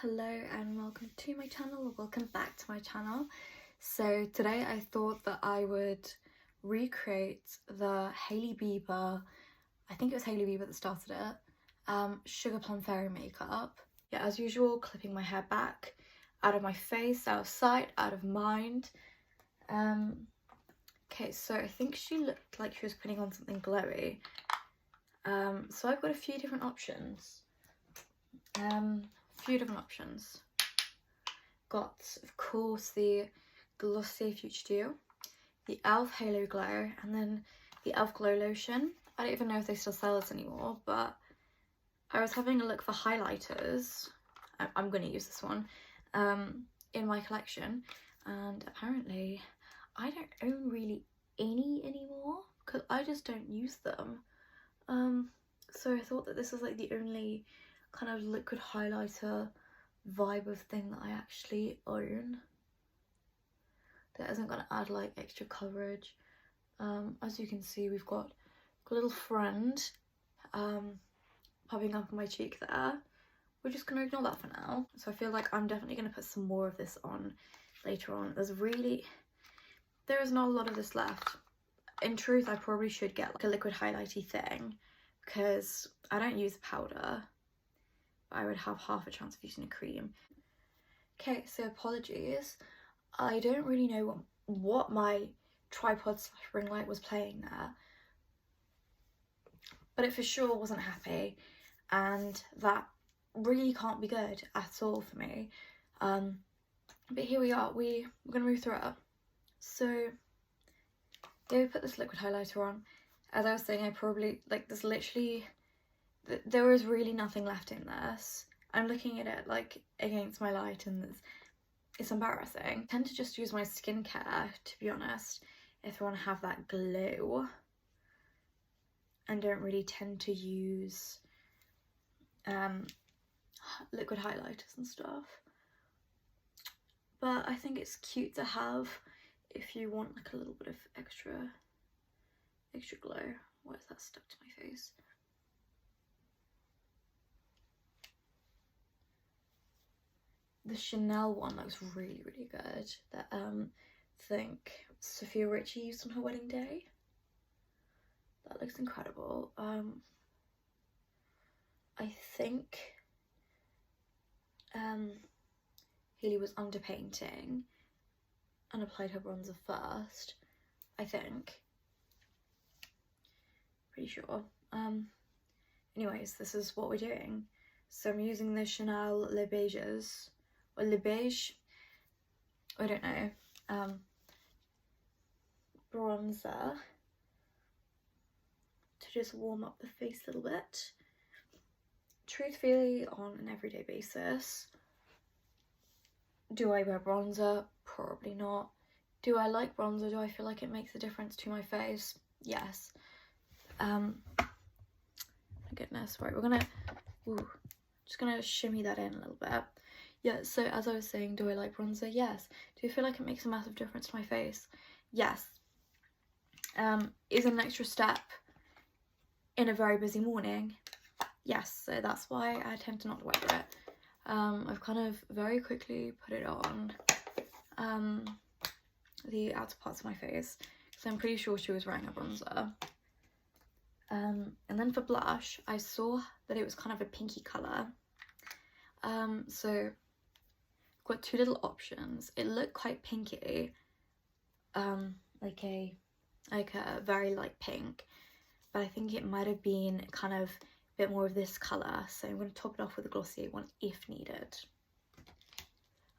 Hello and welcome to my channel, or welcome back to my channel. So today I thought that I would recreate the Hailey Bieber, I think it was Hailey Bieber that started it, Sugar Plum Fairy makeup. Yeah, as usual, clipping my hair back, out of my face, out of sight, out of mind. Okay, so I think she looked like she was putting on something glowy. So I've got a few different options. Got, of course, the Glossier Future Dew, the e.l.f. Halo Glow, and then the e.l.f. Glow Lotion. I don't even know if they still sell this anymore, but I was having a look for highlighters. I'm going to use this one in my collection, and apparently I don't own really any anymore because I just don't use them. So I thought that this was like the only kind of liquid highlighter vibe of thing that I actually own that isn't going to add like extra coverage. As you can see, we've got a little friend popping up on my cheek there. We're just going to ignore that for now. So I feel like I'm definitely going to put some more of this on later on. There is not a lot of this left. In truth, I probably should get like a liquid highlighty thing because I don't use powder. I would have half a chance of using a cream. Okay, so apologies. I don't really know what my tripod / ring light was playing there, but it for sure wasn't happy, and that really can't be good at all for me. But here we are, we're gonna move through it. So yeah, we put this liquid highlighter on. As I was saying, I probably, like, there's literally, there is really nothing left in this. I'm looking at it like against my light and it's embarrassing. I tend to just use my skincare, to be honest, if I want to have that glow, and don't really tend to use liquid highlighters and stuff. But I think it's cute to have if you want like a little bit of extra glow. Why is that stuck to my face? The Chanel one looks really, really good. That I think Sophia Richie used on her wedding day. That looks incredible. I think Hailey was underpainting and applied her bronzer first, I think. Pretty sure. Anyways, this is what we're doing. So I'm using the Chanel Beiges, or Beige, I don't know, bronzer to just warm up the face a little bit. Truthfully, on an everyday basis, do I wear bronzer? Probably not. Do I like bronzer? Do I feel like it makes a difference to my face? Yes. My goodness, right, just gonna shimmy that in a little bit. Yeah, so as I was saying, do I like bronzer? Yes. Do I feel like it makes a massive difference to my face? Yes. Is it an extra step in a very busy morning? Yes, so that's why I tend to not wear it. I've kind of very quickly put it on the outer parts of my face, so I'm pretty sure she was wearing a bronzer. And then for blush, I saw that it was kind of a pinky colour. So got two little options. It looked quite pinky, like a very light pink, but I think it might have been kind of a bit more of this colour, so I'm going to top it off with a Glossier one if needed.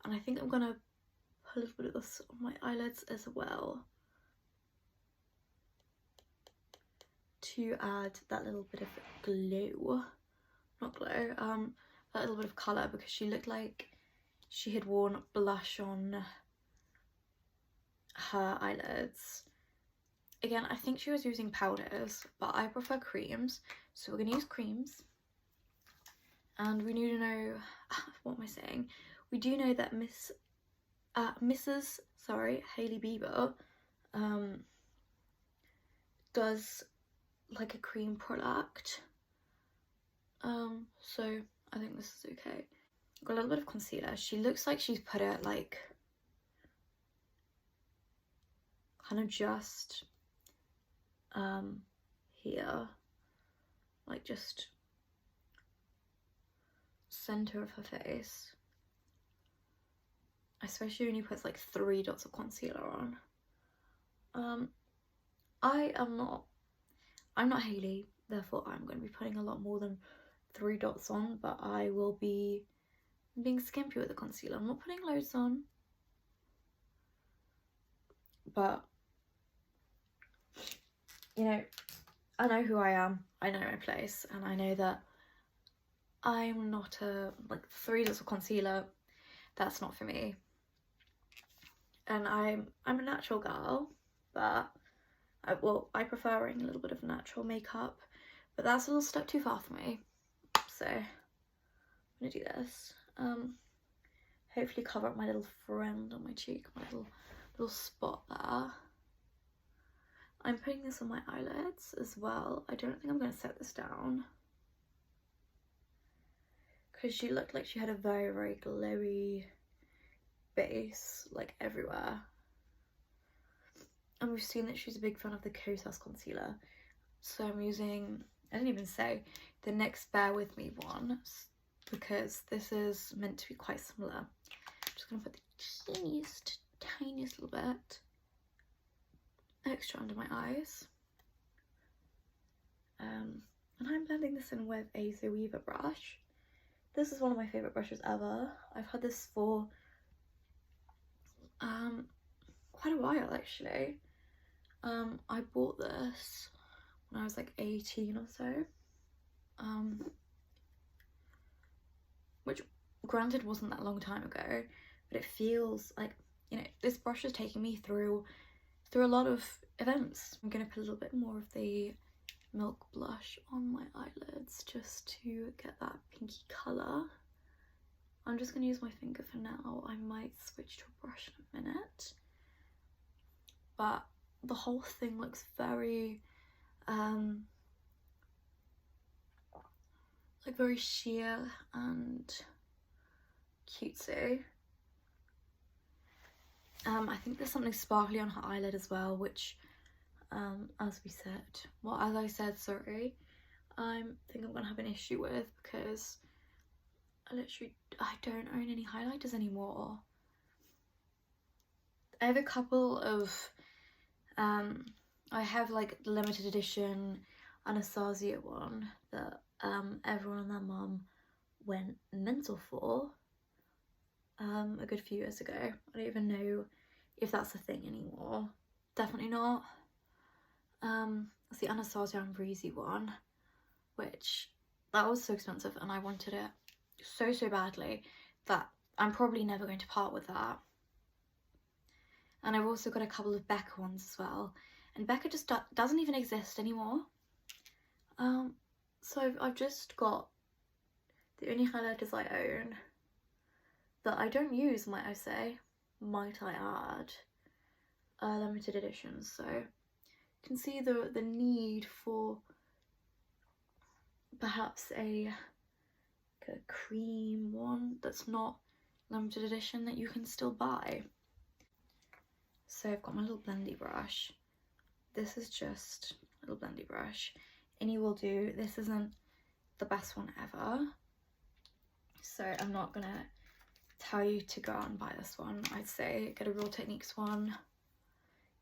And I think I'm going to put a little bit of this on my eyelids as well to add that little bit of glow, not glow, that little bit of colour, because she looked like she had worn blush on her eyelids. Again, I think she was using powders, but I prefer creams, so we're going to use creams. And we need to know, what am I saying? We do know that Mrs. Hailey Bieber does like a cream product. So I think this is okay. got a little bit of concealer. She looks like she's put it like kind of just here, like just center of her face. Especially when you put like 3 dots of concealer on. I'm not Hailey, therefore I'm going to be putting a lot more than 3 dots on, but I will be being skimpy with the concealer. I'm not putting loads on, but you know, I know who I am, I know my place, and I know that I'm not like 3 dots of concealer, that's not for me. And I'm a natural girl, but I prefer wearing a little bit of natural makeup, but that's a little step too far for me. So I'm gonna do this. Hopefully cover up my little friend on my cheek, my little spot there. I'm putting this on my eyelids as well. I don't think I'm gonna set this down because she looked like she had a very, very glowy base like everywhere. And we've seen that she's a big fan of the Kosas concealer, so I'm using, I didn't even say, the NYX Bear With Me one, because this is meant to be quite similar. I'm just going to put the tiniest little bit extra under my eyes. And I'm blending this in with a Zoeva brush. This is one of my favourite brushes ever. I've had this for quite a while actually. I bought this when I was like 18 or so, which granted wasn't that long time ago, but it feels like, you know, this brush has taken me through a lot of events. I'm going to put a little bit more of the Milk blush on my eyelids just to get that pinky colour. I'm just going to use my finger for now. I might switch to a brush in a minute, but the whole thing looks very like very sheer and cutesy. I think there's something sparkly on her eyelid as well, which as I said, sorry, I think I'm gonna have an issue with, because I don't own any highlighters anymore. I have a couple of I have like the limited edition Anastasia one that everyone and their mum went mental for a good few years ago. I don't even know if that's a thing anymore. Definitely not. It's the Anastasia and Breezy one, which that was so expensive and I wanted it so badly that I'm probably never going to part with that. And I've also got a couple of Becca ones as well, and Becca just doesn't even exist anymore. So I've just got the only highlighters I own that I don't use, might I add, limited editions. So you can see the need for perhaps a cream one that's not limited edition that you can still buy. So I've got my little blendy brush. This is just a little blendy brush. Any will do. This isn't the best one ever, so I'm not gonna tell you to go out and buy this one. I'd say get a Real Techniques one,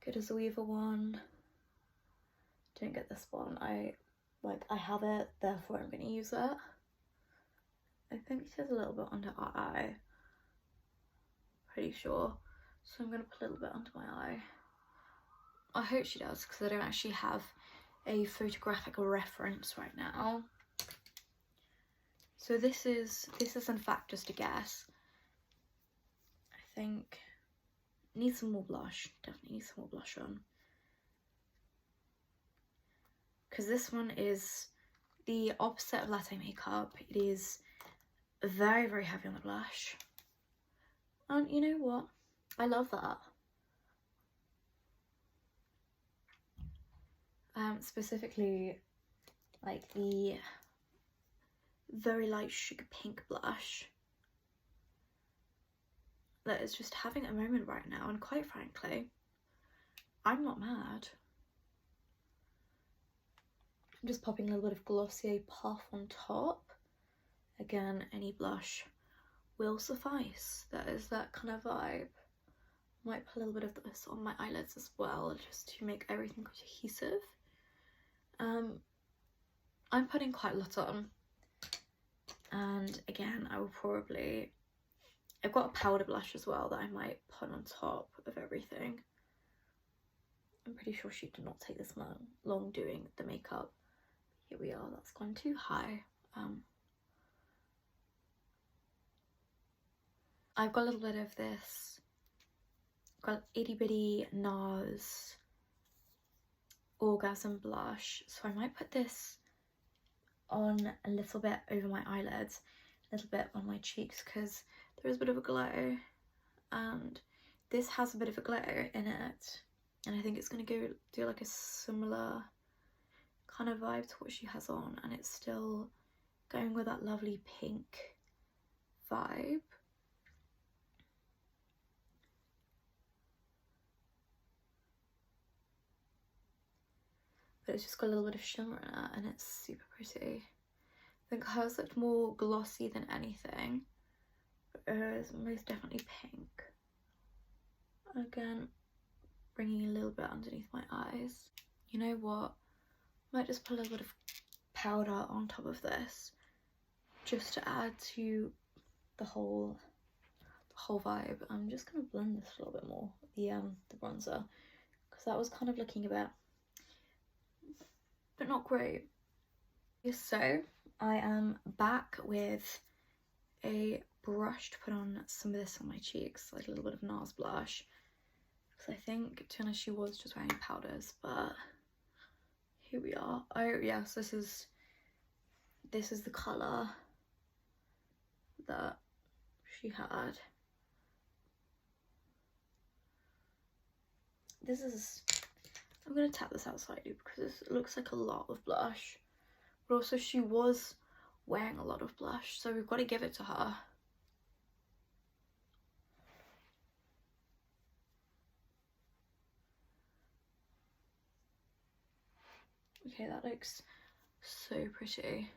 get a Zoeva one. Don't get this one. I have it, therefore I'm gonna use it. I think she has a little bit under her eye, pretty sure. So I'm going to put a little bit under my eye. I hope she does, because I don't actually have a photographic reference right now. So this is in fact just a guess. I think needs some more blush. Definitely needs some more blush on. Because this one is the opposite of latte makeup. It is very, very heavy on the blush. And you know what? I love that. Specifically, like the very light sugar pink blush. that is just having a moment right now, and quite frankly, I'm not mad. I'm just popping a little bit of Glossier puff on top. Again, any blush will suffice. That is that kind of vibe. Might put a little bit of this on my eyelids as well, just to make everything cohesive. I'm putting quite a lot on, and again, I will probably, I've got a powder blush as well that I might put on top of everything. I'm pretty sure she did not take this long doing the makeup. Here we are, that's gone too high. I've got a little bit of this, got itty bitty Nars orgasm blush, so I might put this on a little bit over my eyelids, a little bit on my cheeks, because there is a bit of a glow, and this has a bit of a glow in it, and I think it's going to go do like a similar kind of vibe to what she has on, and it's still going with that lovely pink vibe. But it's just got a little bit of shimmer in it, and it's super pretty. I think hers looked more glossy than anything, but hers is most definitely pink. Again, bringing a little bit underneath my eyes. You know what? Might just put a little bit of powder on top of this, just to add to the whole vibe. I'm just gonna blend this a little bit more, the bronzer, because that was kind of looking a bit, but not great. So I am back with a brush to put on some of this on my cheeks, like a little bit of Nars blush, because I think, to be honest, she was just wearing powders, but here we are. Oh yes, this is the colour that she had. This is, I'm going to tap this out slightly because it looks like a lot of blush, but also she was wearing a lot of blush, so we've got to give it to her. Okay, that looks so pretty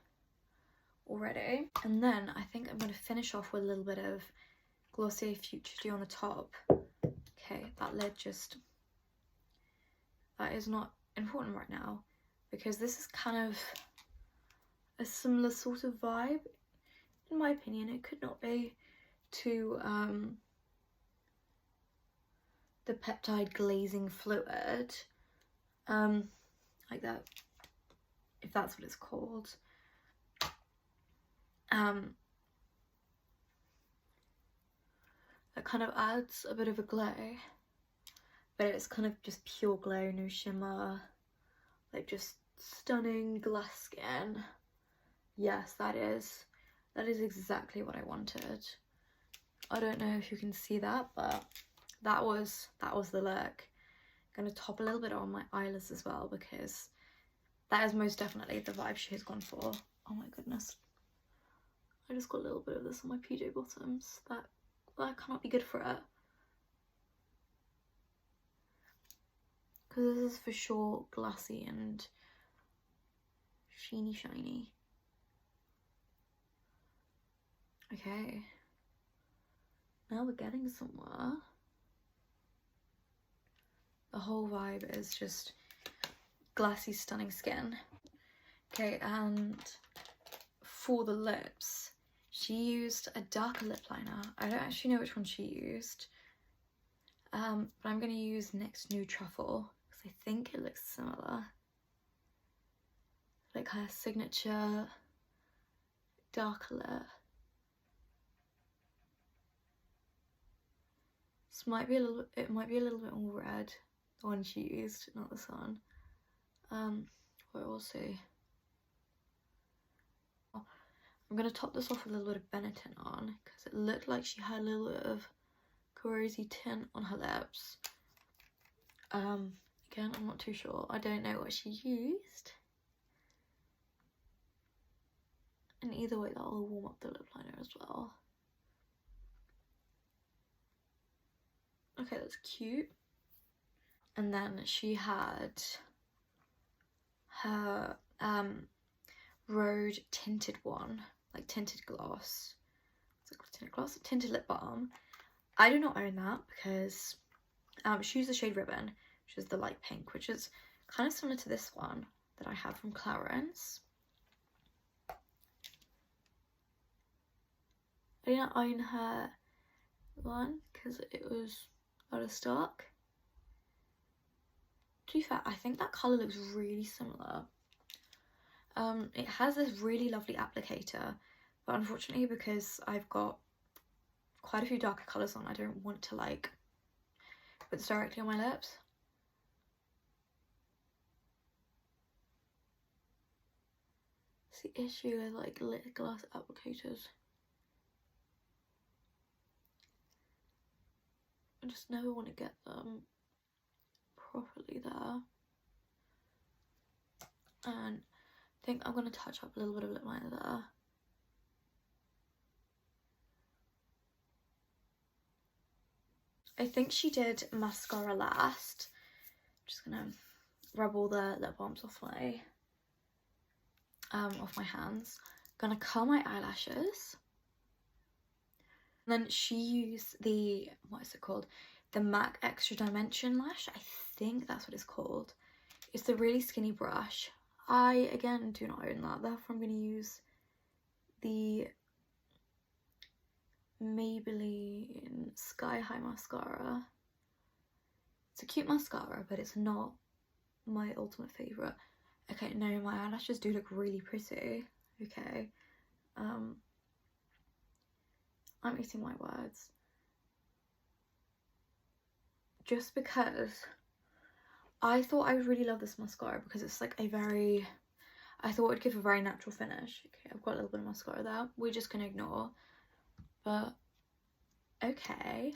already. And then I think I'm going to finish off with a little bit of Glossier Future Dew on the top. Okay, that lid just, that is not important right now, because this is kind of a similar sort of vibe. In my opinion, it could not be to the peptide glazing fluid, like that, if that's what it's called. That kind of adds a bit of a glow, but it's kind of just pure glow, no shimmer, like just stunning glass skin. Yes, that is exactly what I wanted. I don't know if you can see that, but that was the look. I'm gonna top a little bit on my eyelids as well, because that is most definitely the vibe she has gone for. Oh my goodness, I just got a little bit of this on my PJ bottoms. That cannot be good for it, because this is for sure glassy and shiny. Okay, now we're getting somewhere. The whole vibe is just glassy, stunning skin. Okay, and for the lips, she used a darker lip liner. I don't actually know which one she used, but I'm going to use NYX's Nude Truffle, because I think it looks similar. Like her signature darker lip. This might be a little, it might be a little bit more red, the one she used, not this one. But we'll see. I'm going to top this off with a little bit of Benetton on, because it looked like she had a little bit of rosy tint on her lips. Again, I'm not too sure. I don't know what she used. And either way, that will warm up the lip liner as well. okay, that's cute. And then she had her Rhode tinted one, like tinted gloss. It's like tinted gloss, tinted lip balm. I do not own that because she used the shade Ribbon, which is the light pink, which is kind of similar to this one that I have from Clarins. I didn't own her one because it was out of stock. To be fair, I think that colour looks really similar. It has this really lovely applicator, but unfortunately because I've got quite a few darker colours on, I don't want to like put this directly on my lips. It's the issue with like lip gloss applicators. I just never want to get them properly there. And I think I'm going to touch up a little bit of lip liner there. I think she did mascara last. I'm just going to rub all the lip balms off my hands. I'm going to curl my eyelashes. And then she used the, what is it called? The MAC Extra Dimension Lash. I think that's what it's called. It's the really skinny brush. I, again, do not own that. Therefore, I'm going to use the Maybeline Sky High Mascara. It's a cute mascara, but it's not my ultimate favourite. Okay, no, my eyelashes do look really pretty. Okay. I'm eating my words. Just because I thought I would really love this mascara because it's like a very, I thought it would give a very natural finish. Okay, I've got a little bit of mascara there. We're just gonna ignore. But okay.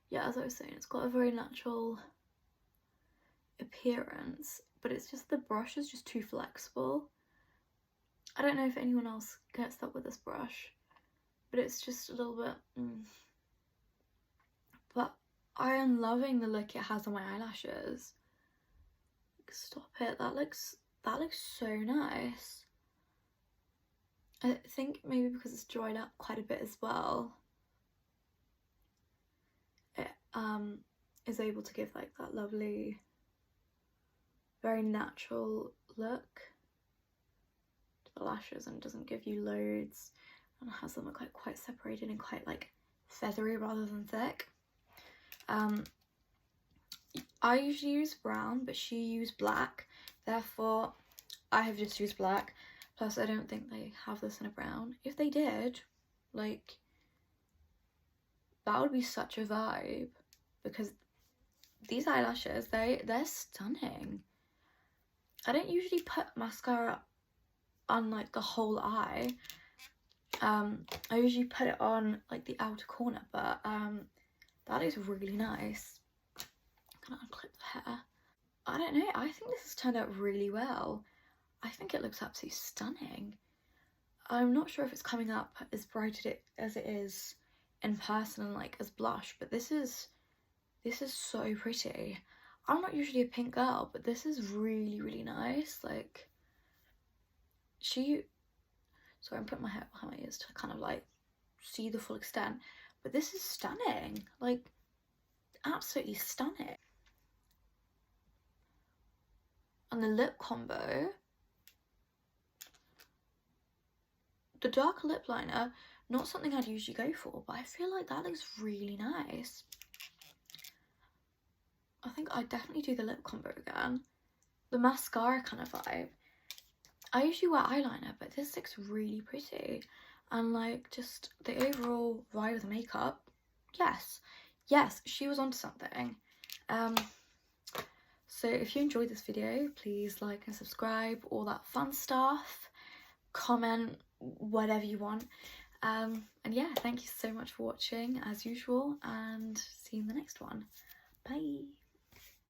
Yeah, as I was saying, it's got a very natural appearance, but it's just the brush is just too flexible. I don't know if anyone else gets that with this brush, but it's just a little bit but I am loving the look it has on my eyelashes. Stop it, that looks so nice. I think maybe because it's dried up quite a bit as well, it is able to give like that lovely, very natural look to the lashes, and it doesn't give you loads, and it has them look like quite separated and quite like feathery rather than thick. I usually use brown, but she used black, therefore I have just used black. Plus I don't think they have this in a brown. If they did, like, that would be such a vibe, because these eyelashes, they're stunning. I don't usually put mascara on like the whole eye. I usually put it on like the outer corner, but that is really nice. I'm gonna unclip the hair. I don't know, I think this has turned out really well. I think it looks absolutely stunning. I'm not sure if it's coming up as bright as it is in person and like as blush, but this is so pretty. I'm not usually a pink girl, but this is really, really nice. Like, sorry, I'm putting my hair behind my ears to kind of like see the full extent, but this is stunning, like absolutely stunning. And the lip combo, the darker lip liner, not something I'd usually go for, but I feel like that looks really nice. I think I'd definitely do the lip combo again. The mascara kind of vibe. I usually wear eyeliner, but this looks really pretty. And like just the overall vibe of the makeup, yes, she was onto something. So if you enjoyed this video, please like and subscribe, all that fun stuff. Comment, whatever you want. And yeah, thank you so much for watching as usual, and see you in the next one. Bye.